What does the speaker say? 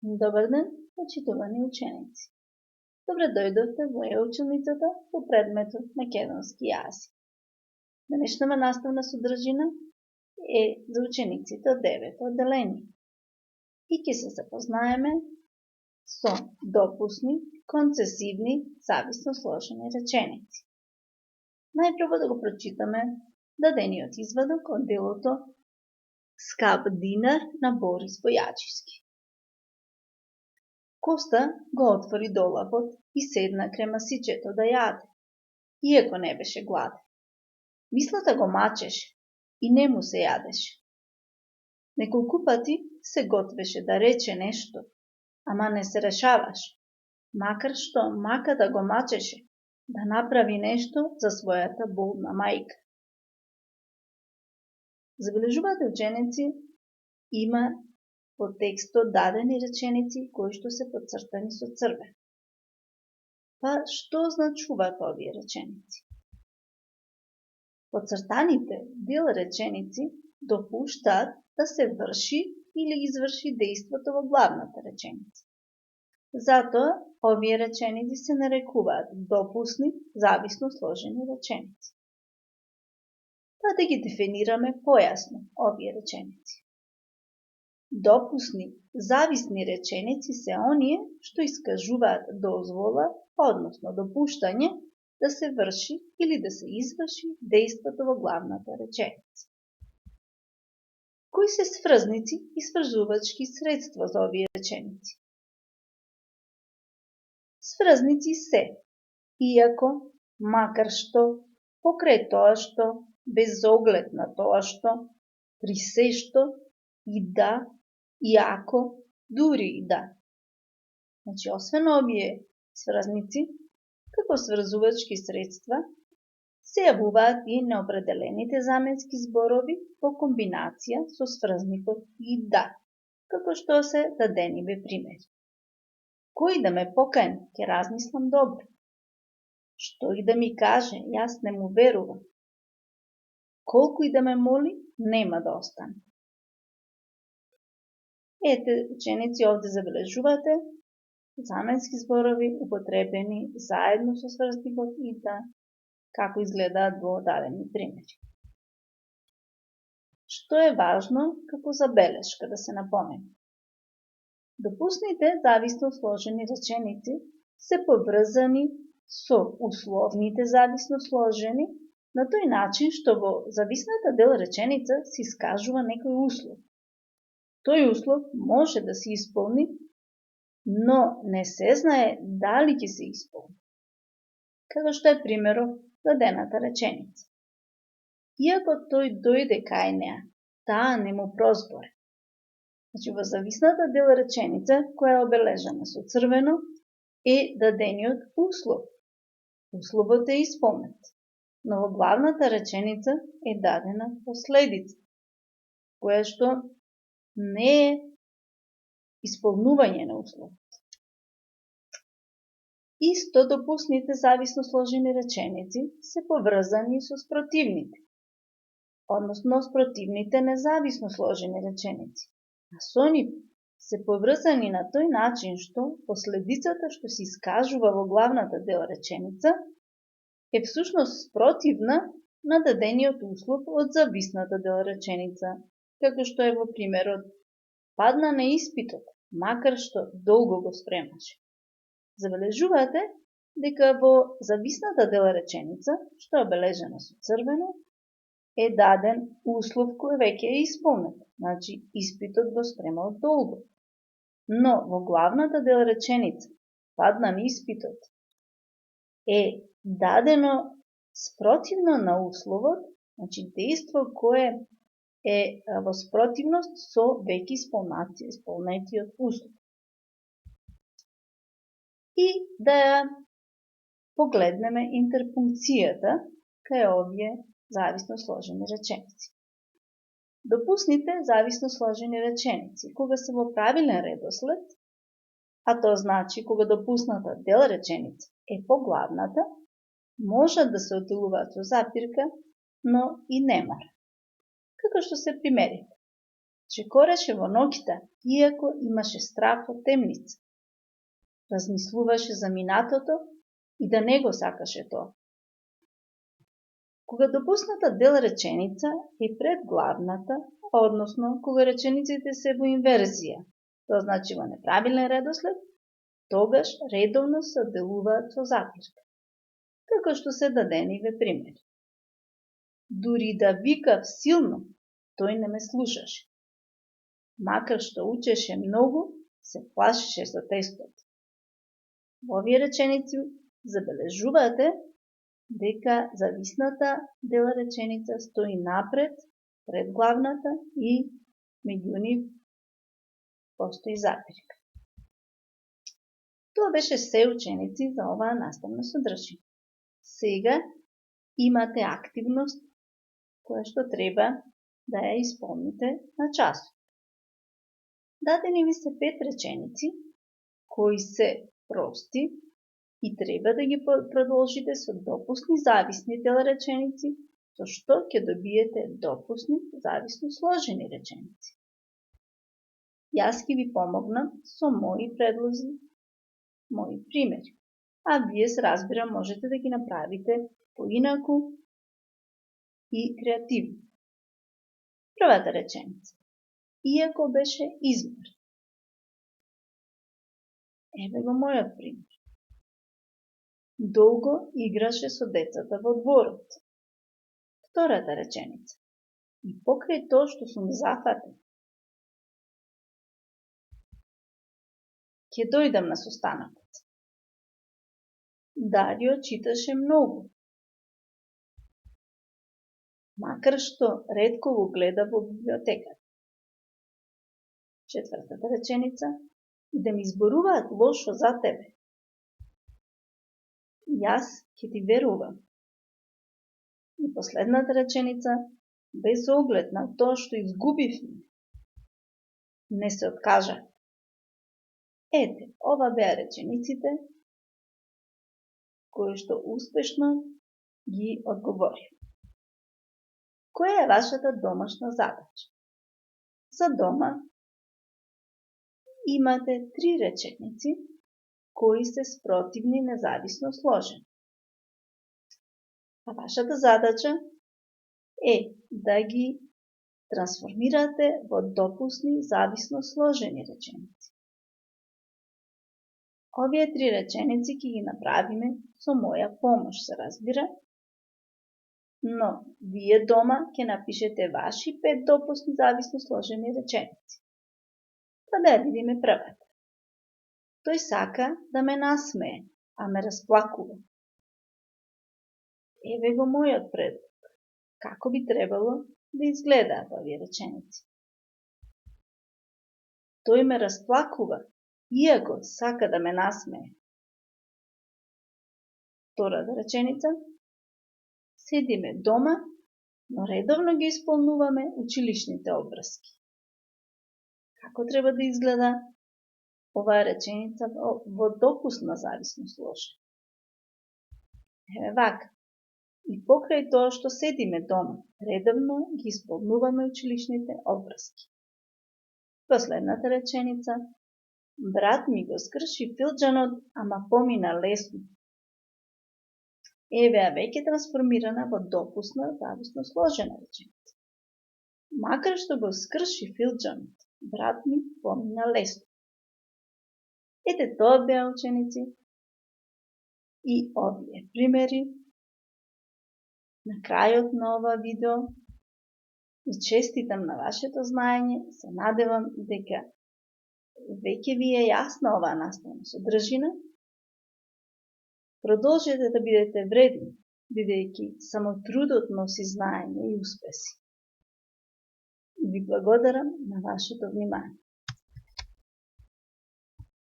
Добар ден, почитувани ученици. Добре дојдовте во училницата по предметот македонски јазик. Денешната наставна содржина е за учениците од 9 одделение. И ќе се запознаеме со допусни, концесивни, зависно сложени реченици. Најпрво да го прочитаме дадениот извадок од делото Скап динар на Борис Бојачевски. Коста го отвори долапот и седна крема сичето да јаде, иако не беше гладен. Мислата го мачеше и не му се јадеше. Неколку пати се готвеше да рече нешто, ама не се решаваше, макар што мака да го мачеше, да направи нешто за својата болна мајка. Забележувате, ученици, има по текстот дадени реченици кои што се подцртани со црвен. Па што означуваат овие реченици? Подцртаните дел реченици допуштаат да се врши или изврши дејството во главната реченица. Затоа овие реченици се нарекуваат допусни, зависно сложени реченици. Па да ги дефинираме појасно овие реченици. Допусни, зависни реченици се оние што искажуваат дозвола, односно допуштање да се врши или да се изврши дејството во главната реченица. Кои се сврзници и сврзувачки средства за овие реченици? Сврзници се иако, макар што, покрај тоа што, без оглед на тоа што, при се што, и да, иако, дури и да. Значи, освен овие сврзници, како сврзувачки средства, се јавуваат и неопределените заменски зборови во комбинација со сврзникот и да, како што се дадени бе примери. Кој да ме покани, ќе размислам добро. Што и да ми каже, јас не му верувам. Колку и да ме моли, нема да остане. Ете, ученици, овде забележувате заменски зборови употребени заедно со сврзникот и да, како изгледаат во дадени примери. Што е важно како забелешка да се напомени? Допусните зависно сложени реченици се поврзани со условните зависно сложени на тој начин што во зависната дел реченица се искажува некој услов. Тој услов може да се исполни, но не се знае дали ќе се исполни. Како што е примерот дадената реченица. Иако тој дојде кај неа, таа не му прозборе. Значи, во зависната дел реченица, која е обележана со црвено, е дадениот услов. Условот е исполнет, но во главната реченица е дадена последица, која што не е исполнување на условот. Исто допусните зависно сложени реченици се поврзани со спротивните, односно спротивните независно сложени реченици. А со нив се поврзани на тој начин што последицата што се искажува во главната дел реченица е всушност спротивна на дадениот услов од зависната дел реченица, како што е во примерот падна на испитот, макар што долго го спремаше. Забележувате дека во зависната дел реченица, што е обележена со црвено, е даден услов кој веќе е исполнет, значи испитот го спремал долго. Но во главната дел реченица, падна на испитот, е дадено спротивно на условот, значи дејство кое е во спротивност со веќе исполнетиот услов. И да ја погледнеме интерпункцијата кај овие зависно сложени реченици. Допусните зависно сложени реченици, кога се во правилен редослед, а тоа значи кога допусната дел реченица е по главната, можат да се оделуваат со запирка, но и не мора. Како што се примерите. чекореше во ноќта, иако имаше страх од темница. Размислуваше за минатото и да не го сакаше тоа. Кога допусната дел реченица е пред главната, односно кога речениците се во инверзија, тоа значи во неправилен редослед, тогаш редовно се делуваат со запирка, како што се дадени ве пример. Дури да викав силно, тој не ме слушаше. Макар што учеше многу, се плашеше со тестот. Во овие реченици забележувате дека зависната дел реченица стои напред, пред главната и меѓу нив постои запирка. Тоа беше се, ученици, за оваа наставна содржина. Сега имате активност која што треба да ја исполните на часот. Дадени ви се 5 реченици кои се прости и треба да ги продолжите со допусни зависни дел реченици, со што ќе добиете допусни зависно сложени реченици. Јас ќе ви помогнам со мои предлози, мои примери, а вие се разбира можете да ги направите поинаку и креативно. Првата реченица. Иако беше измор. Еве го мојот пример. Долго играше со децата во дворот. Втората реченица. И покрај тоа што сум зафатен, ќе дојдам на состанокот. Дарио читаше многу, макар што ретко го гледа во библиотеката. Четвртата реченица. И да ми изборуваат лошо за тебе. Јас ќе ти верувам. И последната реченица, без оглед на тоа што изгубивме, не се откажа. Ете, ова беа речениците кои што успешно ги одговорив. Која е вашата домашна задача? За дома имате 3 реченици кои се спротивни независно сложени. А вашата задача е да ги трансформирате во допусни зависно сложени реченици. Овие 3 реченици ќе ги направиме со моја помош, се разбира, но вие дома ќе напишете ваши 5 допусни зависно сложени реченици. Па да ја видиме првата. Тој сака да ме насмее, а ме расплакува. Еве го мојот предлог. Како би требало да изгледаат овие реченици? Тој ме расплакува, иако сака да ме насмее. Втората реченица. Седиме дома, но редовно ги исполнуваме училишните обврски. Како треба да изгледа оваа реченица во допусна зависно сложена? Еве вака. И покрај тоа што седиме дома, редовно ги исполнуваме училишните обврски. Последната реченица. Брат ми го скрши филџанот, ама помина лесно. Еве веќе трансформирана во допусна зависно сложена реченица. Макар што го скрши филџанот, брат ми помина лесно. Ете тоа беа, ученици, и овие примери. На крајот на ова видео ви честитам на вашето знаење, се надевам дека веќе ви е јасна оваа наставна содржина. Продолжете да бидете вредни, бидејќи само трудот носи знаење и успеси. И ви благодарам на вашето внимание.